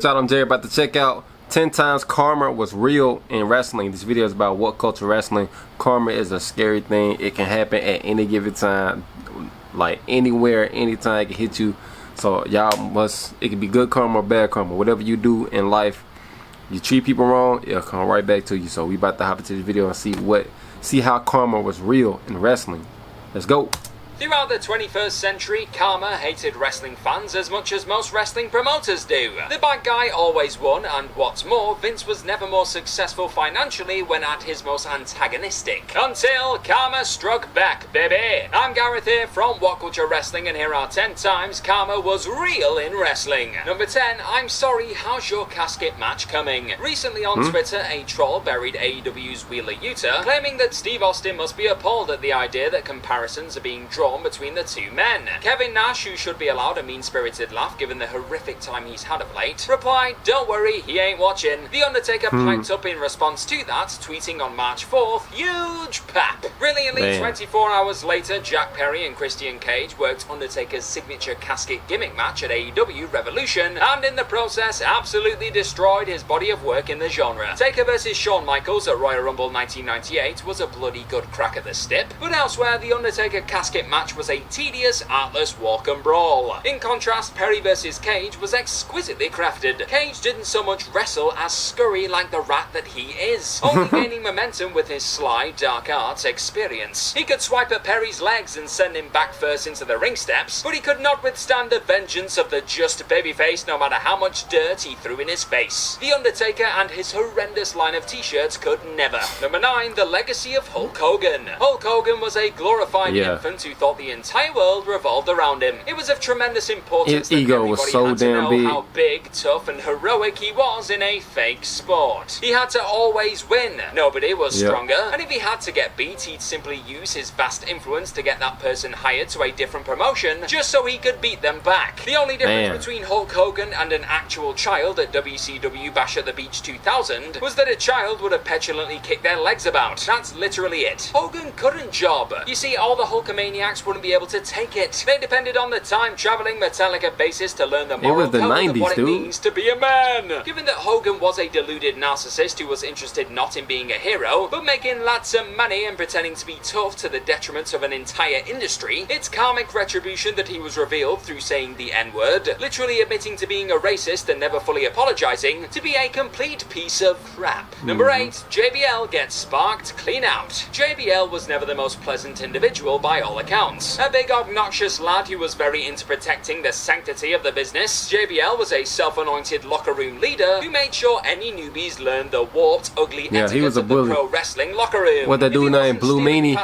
Shout out, I'm Jerry, about to check out 10 times karma was real in wrestling. This video is about what culture wrestling. Karma is a scary thing. It can happen at any given time, like anywhere, anytime it can hit you. So y'all must, it can be good karma or bad karma. Whatever you do in life, you treat people wrong, it'll come right back to you. So we about to hop into this video and see how karma was real in wrestling. Let's go. Throughout the 21st century, karma hated wrestling fans as much as most wrestling promoters do. The bad guy always won, and what's more, Vince was never more successful financially when at his most antagonistic. Until karma struck back, baby! I'm Gareth here from What Culture Wrestling, and here are 10 times karma was real in wrestling. Number 10, I'm sorry, how's your casket match coming? Recently on Twitter, a troll buried AEW's Wheeler Yuta, claiming that Steve Austin must be appalled at the idea that comparisons are being drawn between the two men. Kevin Nash, who should be allowed a mean-spirited laugh given the horrific time he's had of late, replied, "Don't worry, he ain't watching." The Undertaker piped up in response to that, tweeting on March 4th, "Huge pap." Brilliantly, 24 hours later, Jack Perry and Christian Cage worked Undertaker's signature casket gimmick match at AEW Revolution, and in the process absolutely destroyed his body of work in the genre. Taker vs Shawn Michaels at Royal Rumble 1998 was a bloody good crack at the stip, but elsewhere the Undertaker casket match was a tedious, artless walk and brawl. In contrast, Perry vs Cage was exquisitely crafted. Cage didn't so much wrestle as scurry like the rat that he is, only gaining momentum with his sly, dark arts experience. He could swipe at Perry's legs and send him back first into the ring steps, but he could not withstand the vengeance of the just babyface no matter how much dirt he threw in his face. The Undertaker and his horrendous line of t-shirts could never. Number 9, the legacy of Hulk Hogan. Hulk Hogan was a glorified infant who thought the entire world revolved around him. It was of tremendous importance that ego was so had to damn know big. how big, tough, and heroic he was in a fake sport. He had to always win. Nobody was stronger, and if he had to get beat, he'd simply use his vast influence to get that person hired to a different promotion, just so he could beat them back. The only difference between Hulk Hogan and an actual child at WCW Bash at the Beach 2000 was that a child would have petulantly kicked their legs about. That's literally it. Hogan couldn't job. You see, all the Hulkamaniacs wouldn't be able to take it. They depended on the time-traveling Metallica bassist to learn the moral code of what it means to be a man. Given that Hogan was a deluded narcissist who was interested not in being a hero, but making lots of money and pretending to be tough to the detriment of an entire industry, it's karmic retribution that he was revealed through saying the N-word, literally admitting to being a racist and never fully apologizing, to be a complete piece of crap. Number 8, JBL gets sparked clean out. JBL was never the most pleasant individual by all accounts. A big obnoxious lad who was very into protecting the sanctity of the business, JBL was a self-anointed locker room leader who made sure any newbies learned the warped, ugly etiquette of the pro wrestling locker room. What that dude named Blue Meanie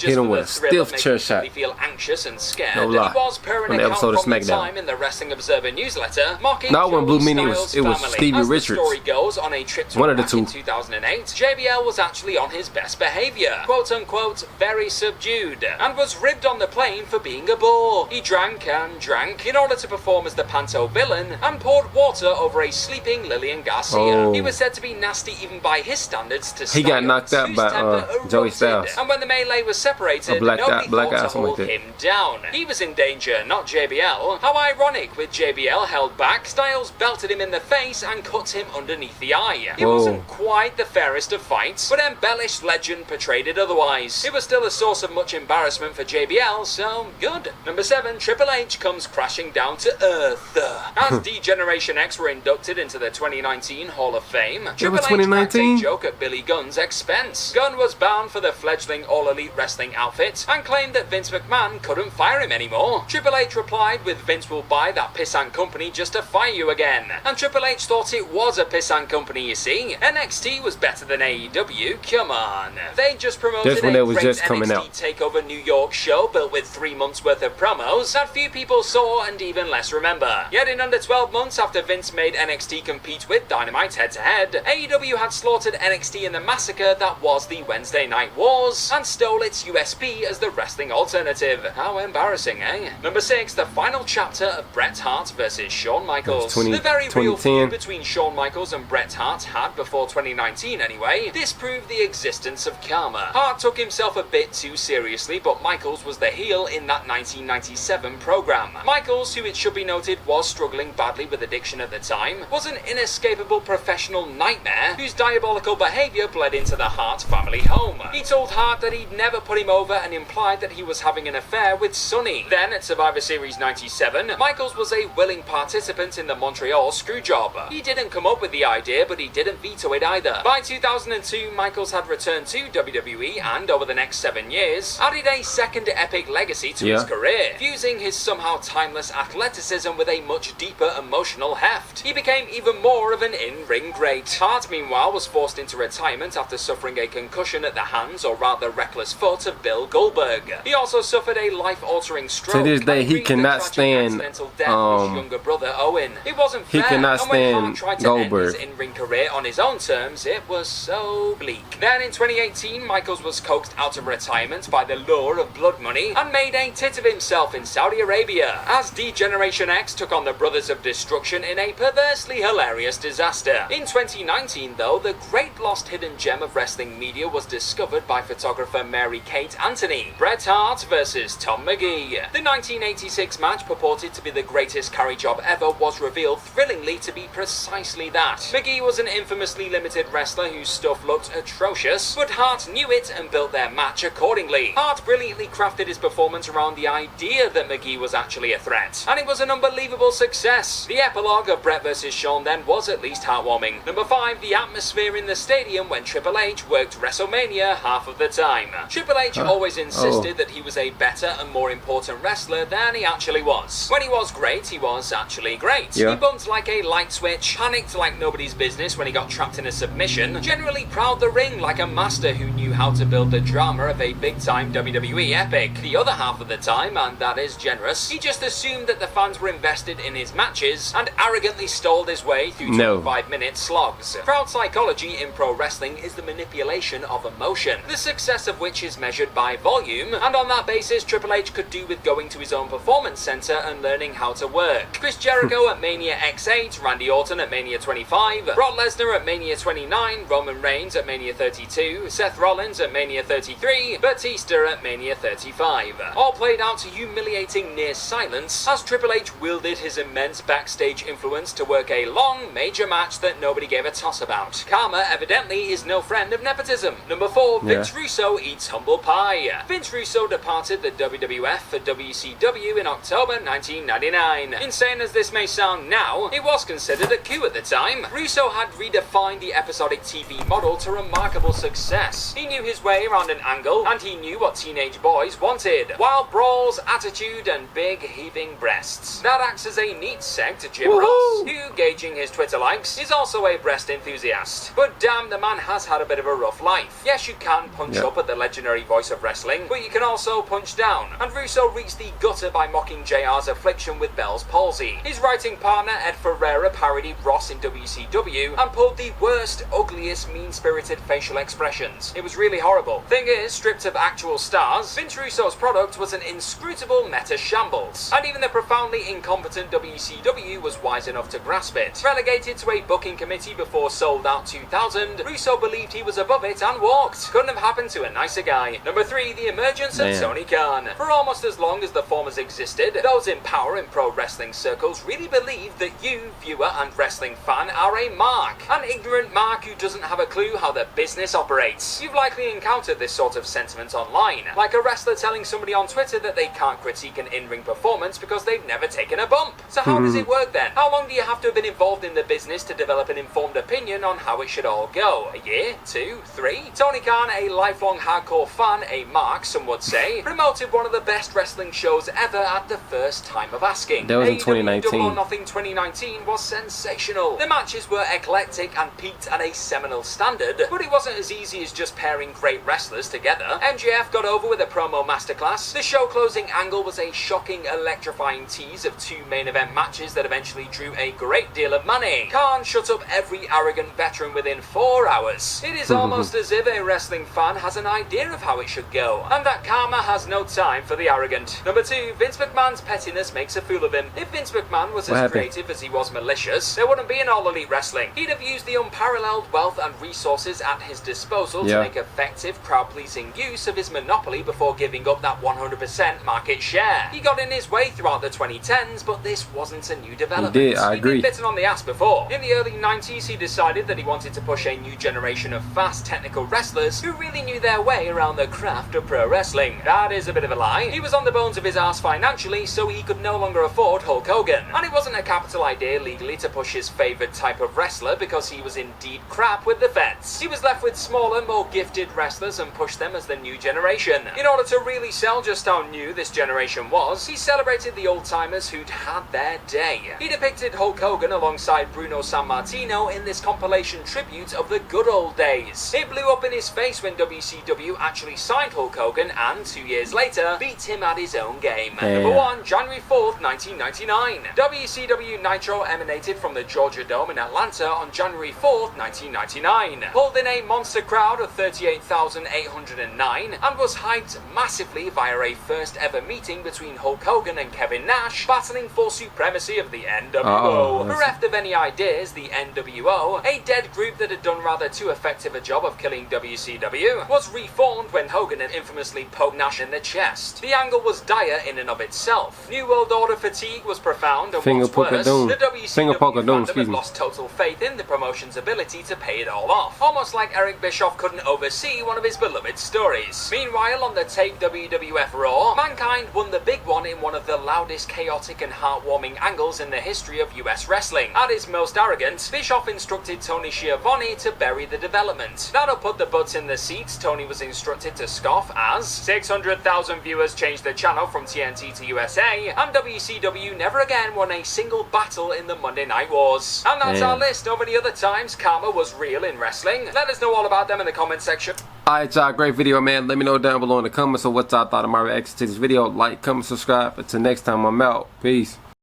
hit him with a stiff chair shot. Feel anxious and scared. No lie. He was per an On the account episode of from the SmackDown. time in the Wrestling Observer newsletter, mocking No, when Blue Joey Meanie Styles' it was family. Stevie As Richards. The story goes, on a trip to One of the Iraq two. in 2008, JBL was actually on his best behavior, quote unquote, very subdued, and was ribbed on the plane for being a bore. He drank and drank in order to perform as the Panto villain and poured water over a sleeping Lillian Garcia. He was said to be nasty even by his standards to He got knocked out whose by temper Joey erupted. Styles. And when the melee was separated, Black nobody Black thought Eye, to something hold like that. him down. He was in danger, not JBL. How ironic, with JBL held back, Styles belted him in the face and cut him underneath the eye. It wasn't quite the fairest of fights, but embellished legend portrayed it otherwise. It was still a source of much embarrassment for JBL, so good. Number 7, Triple H comes crashing down to earth. As D-Generation X were inducted into the 2019 Hall of Fame, Triple H cracked a joke at Billy Gunn's expense. Gunn was bound for the fledgling All Elite Wrestling outfit and claimed that Vince McMahon couldn't fire him anymore. Triple H replied with, "Vince will buy that pissant company just to fire you again." And Triple H thought it was a pissant company, you see. NXT was better than AEW, come on. They just promoted a great NXT TakeOver New York show built with 3 months worth of promos that few people saw and even less remember. Yet in under 12 months after Vince made NXT compete with Dynamite head-to-head, AEW had slaughtered NXT in the massacre that was the Wednesday Night Wars and stole its USP as the wrestling alternative. How embarrassing, eh? Number 6, the final chapter of Bret Hart vs Shawn Michaels. The very real feud between Shawn Michaels and Bret Hart had, before 2019 anyway, disproved the existence of karma. Hart took himself a bit too seriously, but Michaels was was the heel in that 1997 program. Michaels, who it should be noted was struggling badly with addiction at the time, was an inescapable professional nightmare whose diabolical behaviour bled into the Hart family home. He told Hart that he'd never put him over and implied that he was having an affair with Sonny. Then, at Survivor Series 97, Michaels was a willing participant in the Montreal Screwjob. He didn't come up with the idea, but he didn't veto it either. By 2002, Michaels had returned to WWE and, over the next 7 years, added a second epic legacy to his career, fusing his somehow timeless athleticism with a much deeper emotional heft. He became even more of an in-ring great. Hart, meanwhile, was forced into retirement after suffering a concussion at the hands, or rather reckless foot, of Bill Goldberg. He also suffered a life-altering stroke. To this day, he cannot stand death of his younger brother Owen. It wasn't fair. He cannot and when Hart stand tried to Goldberg. end his in-ring career on his own terms, it was so bleak. Then in 2018, Michaels was coaxed out of retirement by the lure of blood money and made a tit of himself in Saudi Arabia, as D-Generation X took on the Brothers of Destruction in a perversely hilarious disaster. In 2019, though, the great lost hidden gem of wrestling media was discovered by photographer Mary Kate Anthony. Bret Hart versus Tom Magee. The 1986 match, purported to be the greatest carry job ever, was revealed thrillingly to be precisely that. Magee was an infamously limited wrestler whose stuff looked atrocious, but Hart knew it and built their match accordingly. Hart brilliantly crafted his performance around the idea that Magee was actually a threat, and it was an unbelievable success. The epilogue of Bret vs. Shawn then was at least heartwarming. Number 5, the atmosphere in the stadium when Triple H worked WrestleMania half of the time. Triple H always insisted that he was a better and more important wrestler than he actually was. When he was great, he was actually great. He bumped like a light switch, panicked like nobody's business when he got trapped in a submission, generally prowled the ring like a master who knew how to build the drama of a big-time WWE epic. The other half of the time, and that is generous, he just assumed that the fans were invested in his matches and arrogantly stalled his way through 25-minute slogs. Crowd psychology in pro wrestling is the manipulation of emotion, the success of which is measured by volume, and on that basis Triple H could do with going to his own performance center and learning how to work. Chris Jericho at Mania X8, Randy Orton at Mania 25, Brock Lesnar at Mania 29, Roman Reigns at Mania 32, Seth Rollins at Mania 33, Batista at Mania 35. All played out to humiliating near silence as Triple H wielded his immense backstage influence to work a long, major match that nobody gave a toss about. Karma evidently is no friend of nepotism. Number 4, Vince Russo eats humble pie. Vince Russo departed the WWF for WCW in October 1999. Insane as this may sound now, it was considered a coup at the time. Russo had redefined the episodic TV model to remarkable success. He knew his way around an angle, and he knew what teenage boys wanted: wild brawls, attitude, and big heaving breasts. That acts as a neat seg to Jim Ross, who, gauging his Twitter likes, is also a breast enthusiast. But damn, the man has had a bit of a rough life. Yes, you can punch up at the legendary voice of wrestling, but you can also punch down, and Russo reached the gutter by mocking JR's affliction with Bell's palsy. His writing partner Ed Ferreira parodied Ross in WCW and pulled the worst, ugliest, mean-spirited facial expressions. It was really horrible. Thing is, stripped of actual stars, Vince Russo's product was an inscrutable meta shambles, and even the profoundly incompetent WCW was wise enough to grasp it. Relegated to a booking committee before Sold Out 2000, Russo believed he was above it and walked. Couldn't have happened to a nicer guy. Number 3, the emergence of Tony Khan. For almost as long as the former's existed, those in power in pro wrestling circles really believe that you, viewer and wrestling fan, are a mark. An ignorant mark who doesn't have a clue how the business operates. You've likely encountered this sort of sentiment online, like a wrestler telling somebody on Twitter that they can't critique an in-ring performance because they've never taken a bump. So how does it work then? How long do you have to have been involved in the business to develop an informed opinion on how it should all go? A year? 2? 3? Tony Khan, a lifelong hardcore fan, a mark some would say, promoted one of the best wrestling shows ever at the first time of asking. That was in 2019. Double or Nothing 2019 was sensational. The matches were eclectic and peaked at a seminal standard, but it wasn't as easy as just pairing great wrestlers together. MJF got over with a promo masterclass. The show closing angle was a shocking, electrifying tease of 2 main event matches that eventually drew a great deal of money. Khan shut up every arrogant veteran within 4 hours. It is almost as if a wrestling fan has an idea of how it should go, and that karma has no time for the arrogant. Number 2, Vince McMahon's pettiness makes a fool of him. If Vince McMahon was as creative as he was malicious, there wouldn't be an All Elite Wrestling. He'd have used the unparalleled wealth and resources at his disposal to make effective, crowd-pleasing use of his monopoly before giving giving up that 100% market share. He got in his way throughout the 2010s, but this wasn't a new development. He did, I agree. He'd been bitten on the ass before. In the early 90s, he decided that he wanted to push a new generation of fast, technical wrestlers who really knew their way around the craft of pro wrestling. That is a bit of a lie. He was on the bones of his ass financially, so he could no longer afford Hulk Hogan. And it wasn't a capital idea legally to push his favoured type of wrestler because he was in deep crap with the vets. He was left with smaller, more gifted wrestlers and pushed them as the new generation. In order to really sell just how new this generation was, he celebrated the old-timers who'd had their day. He depicted Hulk Hogan alongside Bruno Sammartino in this compilation tribute of the good old days. It blew up in his face when WCW actually signed Hulk Hogan and, 2 years later, beat him at his own game. Number 1, January 4th, 1999. WCW Nitro emanated from the Georgia Dome in Atlanta on January 4th, 1999. Pulled in a monster crowd of 38,809 and was hyped massively via a first ever meeting between Hulk Hogan and Kevin Nash battling for supremacy of the NWO. Bereft of any ideas, the NWO, a dead group that had done rather too effective a job of killing WCW, was reformed when Hogan had infamously poked Nash in the chest. The angle was dire in and of itself. New World Order fatigue was profound, and what's worse, the WCW fandom had lost total faith in the promotion's ability to pay it all off. Almost like Eric Bischoff couldn't oversee one of his beloved stories. Meanwhile, on the tape WWF Raw, Mankind won the big one in one of the loudest, chaotic and heartwarming angles in the history of US wrestling. At his most arrogant, Bischoff instructed Tony Schiavone to bury the development. That'll put the butts in the seats. Tony was instructed to scoff as 600,000 viewers changed the channel from TNT to USA, and WCW never again won a single battle in the Monday Night Wars. And that's our list of any other times Karma was real in wrestling. Let us know all about them in the comment section. Alright y'all, great video man. Let me know down below in the comments of what y'all thought of my reaction to this video. Like, comment, subscribe. Until next time, I'm out. Peace.